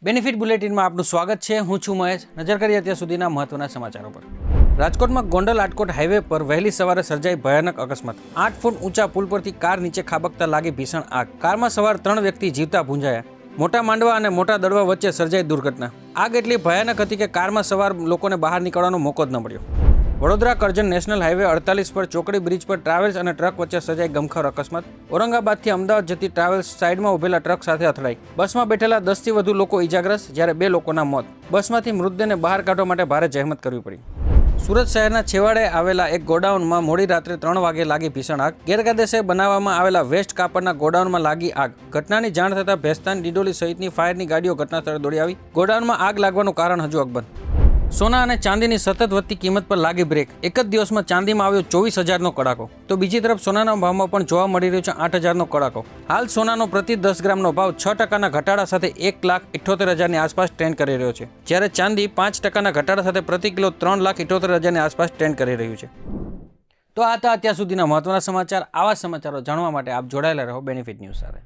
Benefit બુલેટિનમાં આપનું સ્વાગત છે। હું છું મહેશ। નજર કરીએ અત્યાર સુધીના મહત્વના સમાચારો પર। રાજકોટમાં ગોંડલ આટકોટ હાઈવે પર વહેલી સવારે સર્જાઈ ભયાનક અકસ્માત। 8 ફૂટ ઊંચા પુલ પરથી કાર નીચે ખાબકતા લાગી ભીષણ આગ। કારમાં સવાર 3 વ્યક્તિ જીવતા ભૂંજાયા। મોટા માંડવા અને મોટા દડવા વચ્ચે સર્જાઈ દુર્ઘટના। આગ એટલી ભયાનક હતી કે કારમાં સવાર લોકોને બહાર નીકળવાનો મોકો જ ન મળ્યો। વડોદરા કરજણ નેશનલ હાઈવે 48 પર ચોકડી બ્રિજ પર ટ્રાવેલ્સ અને ટ્રક વચ્ચે સર્જાઈ ગમખ્વાર અકસ્માત। ઔરંગાબાદથી અમદાવાદ જતી ટ્રાવેલ્સ સાઈડમાં ઉભેલા ટ્રક સાથે અથડાઈ। બસમાં બેઠેલા 10થી વધુ લોકો ઈજાગ્રસ્ત, જ્યારે 2 લોકોના મોત। બસમાંથી મૃતદેહને બહાર કાઢવા માટે ભારે જહેમત કરવી પડી। સુરત શહેરના છેવાડે આવેલા એક ગોડાઉનમાં મોડી રાત્રે 3 વાગે લાગી ભીષણ આગ। ગેરકાયદેસર બનાવવામાં આવેલા વેસ્ટ કાપડના ગોડાઉનમાં લાગી આગ। ઘટનાની જાણ થતાં ભેસ્તાન, ડિડોલી સહિતની ફાયરની ગાડીઓ ઘટનાસ્થળે દોડી આવી। ગોડાઉનમાં આગ લાગવાનું કારણ હજુ અકબંધ। સોના અને ચાંદીની સતત વધતી કિંમત પર લાગી બ્રેક। એક જ દિવસમાં ચાંદીમાં આવ્યો 24,000નો કડાકો, તો બીજી તરફ સોનાના ભાવમાં પણ જોવા મળી રહ્યો છે 8,000નો કડાકો। હાલ સોનાનો પ્રતિ 10 ગ્રામનો ભાવ 6%ના ઘટાડા સાથે 1,78,000ની આસપાસ ટ્રેન્ડ કરી રહ્યો છે, જ્યારે ચાંદી 5%ના ઘટાડા સાથે પ્રતિ કિલો 3,78,000ની આસપાસ ટ્રેન્ડ કરી રહ્યું છે। તો આ હતા અત્યાર સુધીના મહત્વના સમાચાર। આવા સમાચારો જાણવા માટે આપ જોડાયેલા રહો બેનિફિટ ન્યૂઝ સાથે।